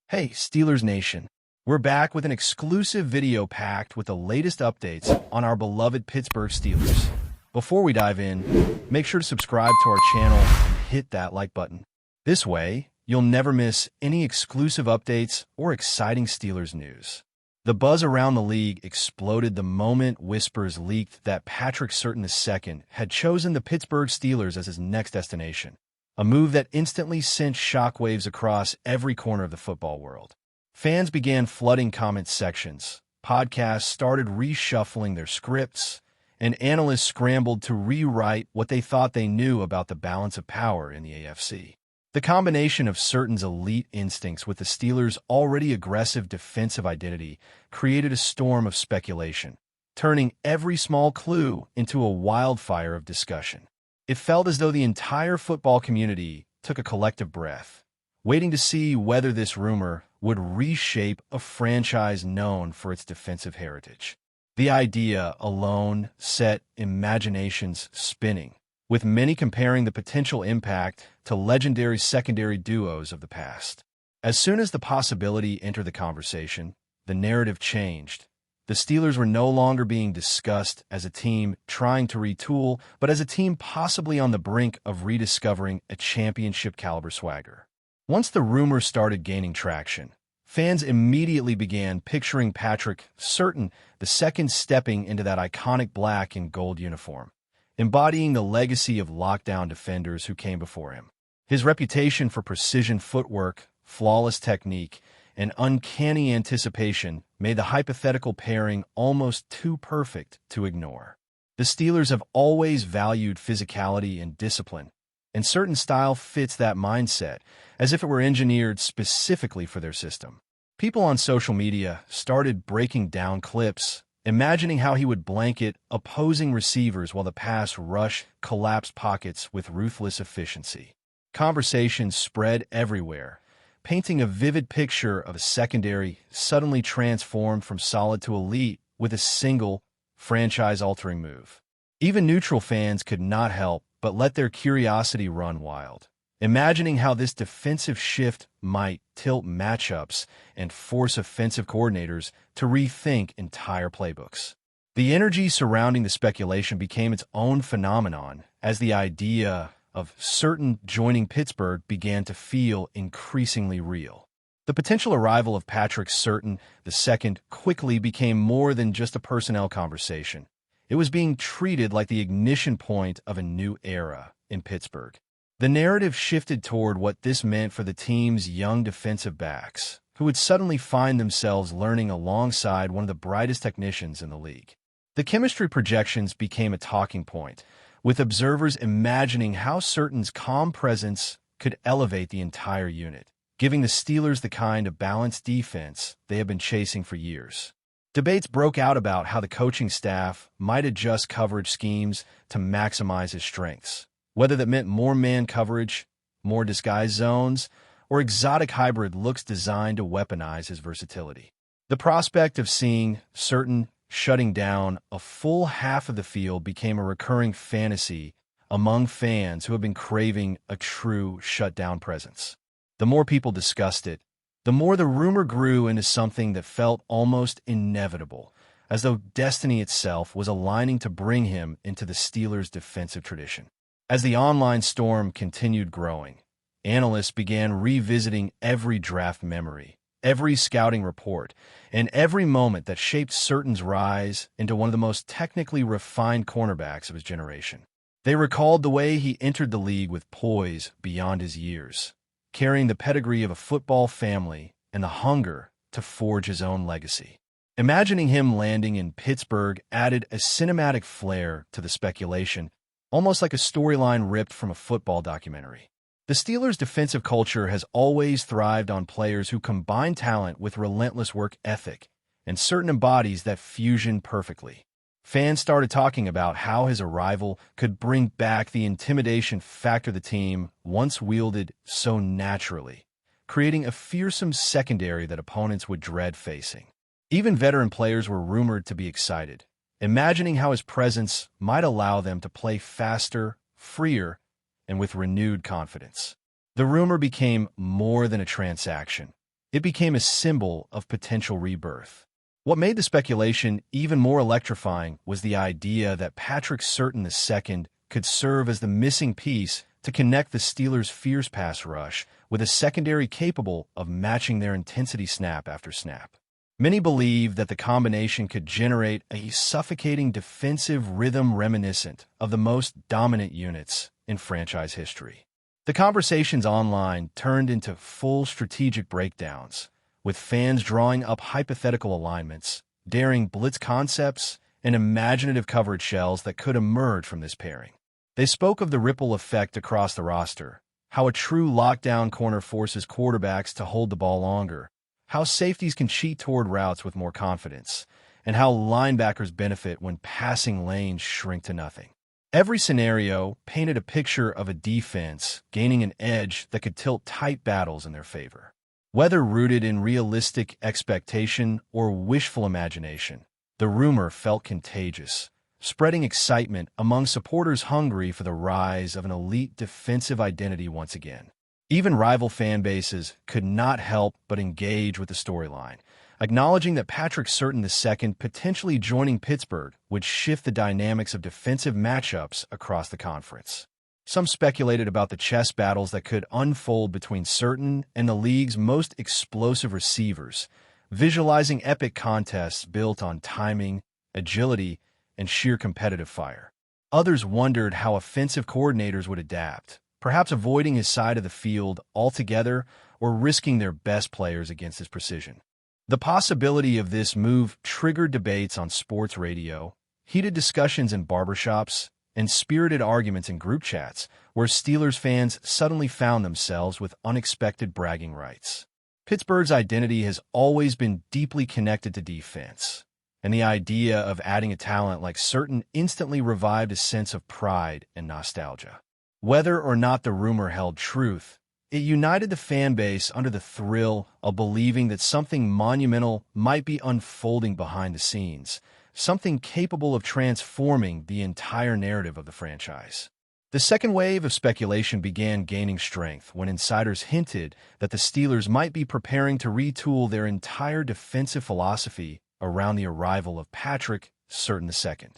Hey, Steelers Nation. We're back with an exclusive video packed with the latest updates on our beloved Pittsburgh Steelers. Before we dive in, make sure to subscribe to our channel and hit that like button. This way, you'll never miss any exclusive updates or exciting Steelers news. The buzz around the league exploded the moment whispers leaked that Patrick Surtain II had chosen the Pittsburgh Steelers as his next destination. A move that instantly sent shockwaves across every corner of the football world. Fans began flooding comment sections, podcasts started reshuffling their scripts, and analysts scrambled to rewrite what they thought they knew about the balance of power in the AFC. The combination of Surtain's elite instincts with the Steelers' already aggressive defensive identity created a storm of speculation, turning every small clue into a wildfire of discussion. It felt as though the entire football community took a collective breath, waiting to see whether this rumor would reshape a franchise known for its defensive heritage. The idea alone set imaginations spinning, with many comparing the potential impact to legendary secondary duos of the past. As soon as the possibility entered the conversation, the narrative changed. The Steelers were no longer being discussed as a team trying to retool, but as a team possibly on the brink of rediscovering a championship-caliber swagger. Once the rumor started gaining traction, fans immediately began picturing Patrick Surtain II stepping into that iconic black and gold uniform, embodying the legacy of lockdown defenders who came before him. His reputation for precision footwork, flawless technique, and uncanny anticipation made the hypothetical pairing almost too perfect to ignore. The Steelers have always valued physicality and discipline, and Surtain's style fits that mindset, as if it were engineered specifically for their system. People on social media started breaking down clips, imagining how he would blanket opposing receivers while the pass rush collapsed pockets with ruthless efficiency. Conversations spread everywhere, painting a vivid picture of a secondary suddenly transformed from solid to elite with a single, franchise-altering move. Even neutral fans could not help but let their curiosity run wild, imagining how this defensive shift might tilt matchups and force offensive coordinators to rethink entire playbooks. The energy surrounding the speculation became its own phenomenon as the idea of Surtain joining Pittsburgh began to feel increasingly real. The potential arrival of Patrick Surtain II quickly became more than just a personnel conversation. It was being treated like the ignition point of a new era in Pittsburgh. The narrative shifted toward what this meant for the team's young defensive backs, who would suddenly find themselves learning alongside one of the brightest technicians in the league. The chemistry projections became a talking point, with observers imagining how Surtain's calm presence could elevate the entire unit, giving the Steelers the kind of balanced defense they have been chasing for years. Debates broke out about how the coaching staff might adjust coverage schemes to maximize his strengths, whether that meant more man coverage, more disguised zones, or exotic hybrid looks designed to weaponize his versatility. The prospect of seeing Surtain shutting down a full half of the field became a recurring fantasy among fans who have been craving a true shutdown presence. The more people discussed it, the more the rumor grew into something that felt almost inevitable, as though destiny itself was aligning to bring him into the Steelers' defensive tradition. As the online storm continued growing, analysts began revisiting every draft memory, every scouting report, and every moment that shaped Surtain's rise into one of the most technically refined cornerbacks of his generation. They recalled the way he entered the league with poise beyond his years, carrying the pedigree of a football family and the hunger to forge his own legacy. Imagining him landing in Pittsburgh added a cinematic flair to the speculation, almost like a storyline ripped from a football documentary. The Steelers' defensive culture has always thrived on players who combine talent with relentless work ethic, and Surtain embodies that fusion perfectly. Fans started talking about how his arrival could bring back the intimidation factor the team once wielded so naturally, creating a fearsome secondary that opponents would dread facing. Even veteran players were rumored to be excited, imagining how his presence might allow them to play faster, freer, and with renewed confidence. The rumor became more than a transaction. it became a symbol of potential rebirth. What made the speculation even more electrifying was the idea that Patrick Surtain II could serve as the missing piece to connect the Steelers' fierce pass rush with a secondary capable of matching their intensity snap after snap. Many believe that the combination could generate a suffocating defensive rhythm reminiscent of the most dominant units in franchise history. The conversations online turned into full strategic breakdowns, with fans drawing up hypothetical alignments, daring blitz concepts, and imaginative coverage shells that could emerge from this pairing. They spoke of the ripple effect across the roster, how a true lockdown corner forces quarterbacks to hold the ball longer, how safeties can cheat toward routes with more confidence, and how linebackers benefit when passing lanes shrink to nothing. Every scenario painted a picture of a defense gaining an edge that could tilt tight battles in their favor. Whether rooted in realistic expectation or wishful imagination, the rumor felt contagious, spreading excitement among supporters hungry for the rise of an elite defensive identity once again. Even rival fan bases could not help but engage with the storyline, acknowledging that Patrick Surtain II potentially joining Pittsburgh would shift the dynamics of defensive matchups across the conference. Some speculated about the chess battles that could unfold between Surtain and the league's most explosive receivers, visualizing epic contests built on timing, agility, and sheer competitive fire. Others wondered how offensive coordinators would adapt, perhaps avoiding his side of the field altogether or risking their best players against his precision. The possibility of this move triggered debates on sports radio, heated discussions in barbershops, and spirited arguments in group chats where Steelers fans suddenly found themselves with unexpected bragging rights. Pittsburgh's identity has always been deeply connected to defense, and the idea of adding a talent like Surtain instantly revived a sense of pride and nostalgia. Whether or not the rumor held truth, it united the fan base under the thrill of believing that something monumental might be unfolding behind the scenes, something capable of transforming the entire narrative of the franchise. The second wave of speculation began gaining strength when insiders hinted that the Steelers might be preparing to retool their entire defensive philosophy around the arrival of Patrick Surtain II.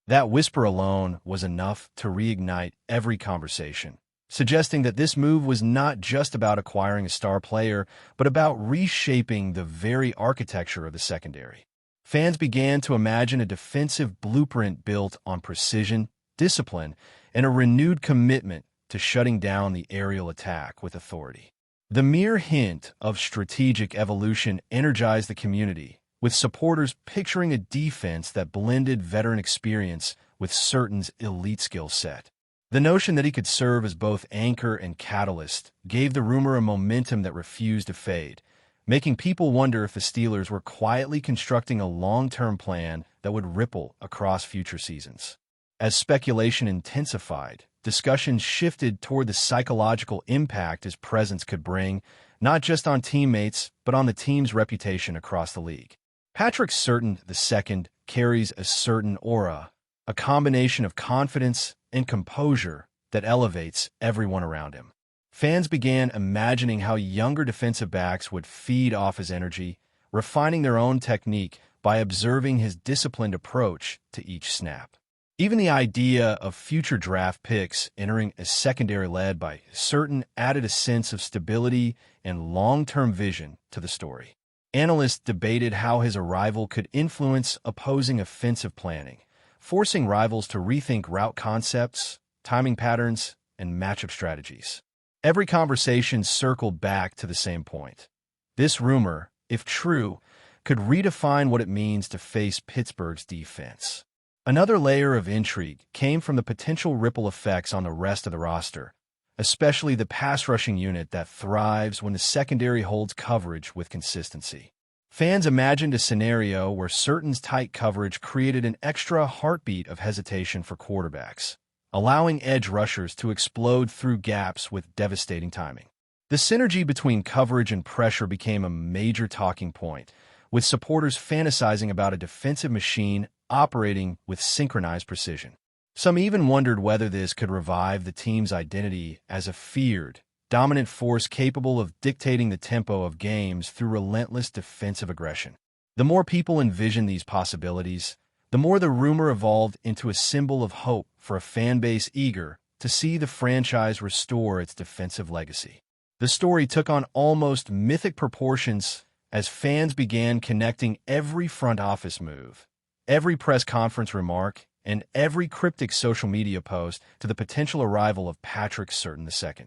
That whisper alone was enough to reignite every conversation, suggesting that this move was not just about acquiring a star player, but about reshaping the very architecture of the secondary. Fans began to imagine a defensive blueprint built on precision, discipline, and a renewed commitment to shutting down the aerial attack with authority. The mere hint of strategic evolution energized the community, with supporters picturing a defense that blended veteran experience with Surtain's elite skill set. The notion that he could serve as both anchor and catalyst gave the rumor a momentum that refused to fade, making people wonder if the Steelers were quietly constructing a long-term plan that would ripple across future seasons. As speculation intensified, discussions shifted toward the psychological impact his presence could bring, not just on teammates, but on the team's reputation across the league. Patrick Surtain II carries a certain aura, a combination of confidence and composure that elevates everyone around him. Fans began imagining how younger defensive backs would feed off his energy, refining their own technique by observing his disciplined approach to each snap. Even the idea of future draft picks entering a secondary led by Surtain added a sense of stability and long-term vision to the story. Analysts debated how his arrival could influence opposing offensive planning, forcing rivals to rethink route concepts, timing patterns, and matchup strategies. Every conversation circled back to the same point. This rumor, if true, could redefine what it means to face Pittsburgh's defense. Another layer of intrigue came from the potential ripple effects on the rest of the roster, especially the pass-rushing unit that thrives when the secondary holds coverage with consistency. Fans imagined a scenario where Surtain's tight coverage created an extra heartbeat of hesitation for quarterbacks, allowing edge rushers to explode through gaps with devastating timing. The synergy between coverage and pressure became a major talking point, with supporters fantasizing about a defensive machine operating with synchronized precision. Some even wondered whether this could revive the team's identity as a feared, dominant force capable of dictating the tempo of games through relentless defensive aggression. The more people envisioned these possibilities, the more the rumor evolved into a symbol of hope for a fan base eager to see the franchise restore its defensive legacy. The story took on almost mythic proportions as fans began connecting every front office move, every press conference remark, and every cryptic social media post to the potential arrival of Patrick Surtain II.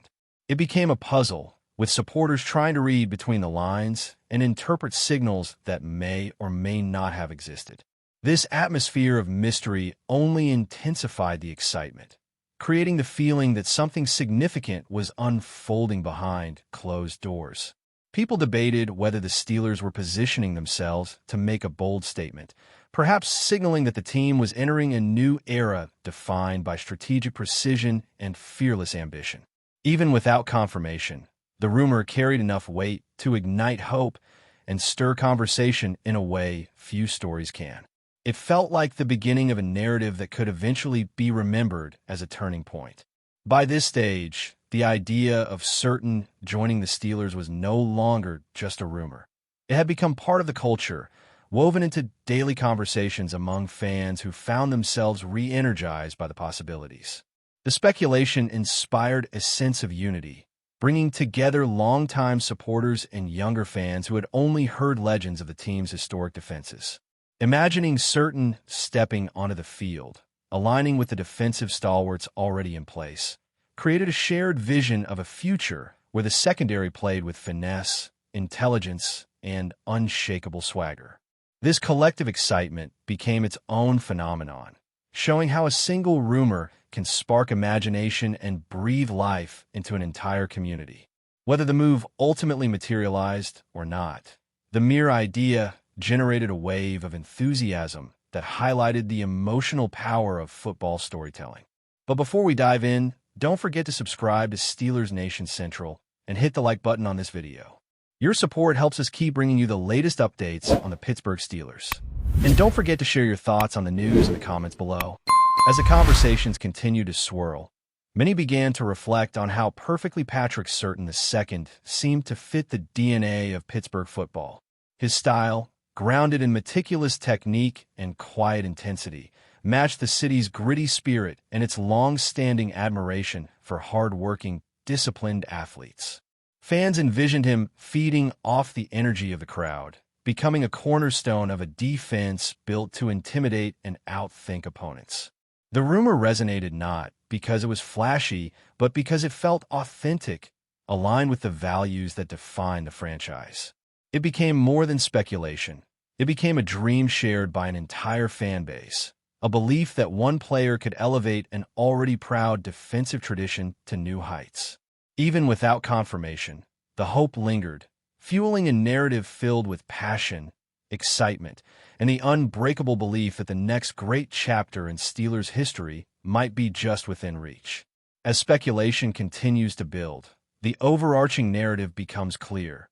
It became a puzzle, with supporters trying to read between the lines and interpret signals that may or may not have existed. This atmosphere of mystery only intensified the excitement, creating the feeling that something significant was unfolding behind closed doors. People debated whether the Steelers were positioning themselves to make a bold statement, perhaps signaling that the team was entering a new era defined by strategic precision and fearless ambition. Even without confirmation, the rumor carried enough weight to ignite hope and stir conversation in a way few stories can. It felt like the beginning of a narrative that could eventually be remembered as a turning point. By this stage, the idea of Surtain joining the Steelers was no longer just a rumor. It had become part of the culture, woven into daily conversations among fans who found themselves re-energized by the possibilities. The speculation inspired a sense of unity, bringing together longtime supporters and younger fans who had only heard legends of the team's historic defenses. Imagining Surtain stepping onto the field, aligning with the defensive stalwarts already in place, created a shared vision of a future where the secondary played with finesse, intelligence, and unshakable swagger. This collective excitement became its own phenomenon, showing how a single rumor can spark imagination and breathe life into an entire community. Whether the move ultimately materialized or not, the mere idea generated a wave of enthusiasm that highlighted the emotional power of football storytelling. But before we dive in, don't forget to subscribe to Steelers Nation Central and hit the like button on this video. Your support helps us keep bringing you the latest updates on the Pittsburgh Steelers. And don't forget to share your thoughts on the news in the comments below. As the conversations continued to swirl, many began to reflect on how perfectly Patrick Surtain II seemed to fit the DNA of Pittsburgh football. His style, grounded in meticulous technique and quiet intensity, matched the city's gritty spirit and its long-standing admiration for hard-working, disciplined athletes. Fans envisioned him feeding off the energy of the crowd, becoming a cornerstone of a defense built to intimidate and outthink opponents. The rumor resonated not because it was flashy, but because it felt authentic, aligned with the values that define the franchise. It became more than speculation. It became a dream shared by an entire fan base, a belief that one player could elevate an already proud defensive tradition to new heights. Even without confirmation, the hope lingered, fueling a narrative filled with passion, excitement, and the unbreakable belief that the next great chapter in Steelers history might be just within reach. As speculation continues to build, the overarching narrative becomes clear.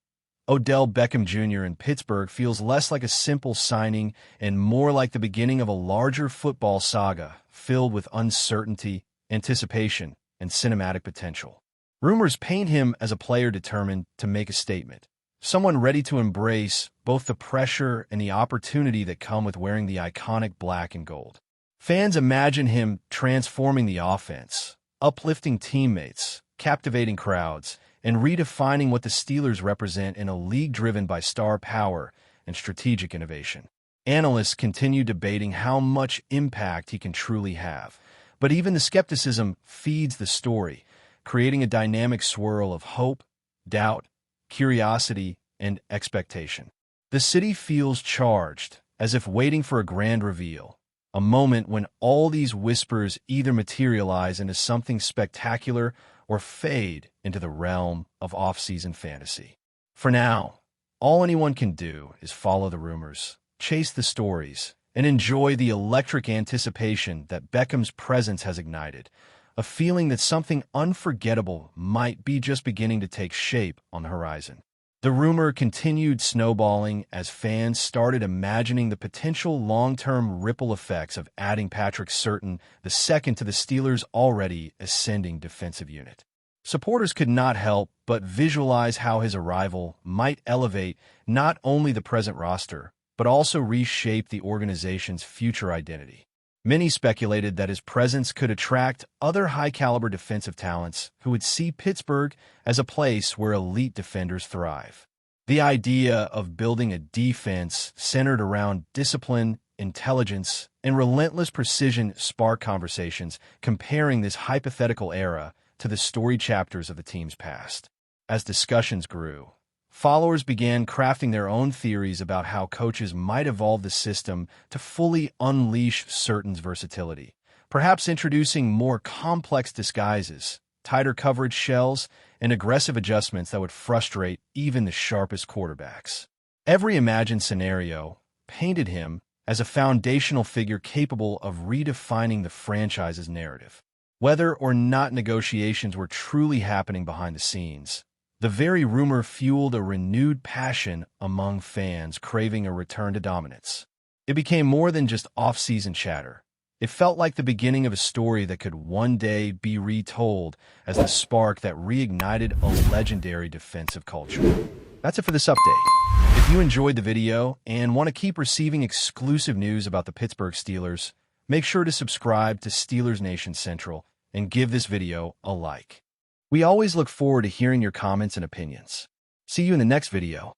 Odell Beckham Jr. in Pittsburgh feels less like a simple signing and more like the beginning of a larger football saga filled with uncertainty, anticipation, and cinematic potential. Rumors paint him as a player determined to make a statement, someone ready to embrace both the pressure and the opportunity that come with wearing the iconic black and gold. Fans imagine him transforming the offense, uplifting teammates, captivating crowds, and redefining what the Steelers represent in a league driven by star power and strategic innovation. Analysts continue debating how much impact he can truly have, but even the skepticism feeds the story, creating a dynamic swirl of hope, doubt, curiosity, and expectation. The city feels charged, as if waiting for a grand reveal, a moment when all these whispers either materialize into something spectacular or fade into the realm of off-season fantasy. For now, all anyone can do is follow the rumors, chase the stories, and enjoy the electric anticipation that Beckham's presence has ignited, a feeling that something unforgettable might be just beginning to take shape on the horizon. The rumor continued snowballing as fans started imagining the potential long-term ripple effects of adding Patrick Surtain II to the Steelers' already ascending defensive unit. Supporters could not help but visualize how his arrival might elevate not only the present roster, but also reshape the organization's future identity. Many speculated that his presence could attract other high-caliber defensive talents who would see Pittsburgh as a place where elite defenders thrive. The idea of building a defense centered around discipline, intelligence, and relentless precision sparked conversations comparing this hypothetical era to the storied chapters of the team's past. As discussions grew, followers began crafting their own theories about how coaches might evolve the system to fully unleash SURTAIN's versatility, perhaps introducing more complex disguises, tighter coverage shells, and aggressive adjustments that would frustrate even the sharpest quarterbacks. Every imagined scenario painted him as a foundational figure capable of redefining the franchise's narrative. Whether or not negotiations were truly happening behind the scenes, the very rumor fueled a renewed passion among fans craving a return to dominance. It became more than just off-season chatter. It felt like the beginning of a story that could one day be retold as the spark that reignited a legendary defensive culture. That's it for this update. If you enjoyed the video and want to keep receiving exclusive news about the Pittsburgh Steelers, make sure to subscribe to Steelers Nation Central and give this video a like. We always look forward to hearing your comments and opinions. See you in the next video.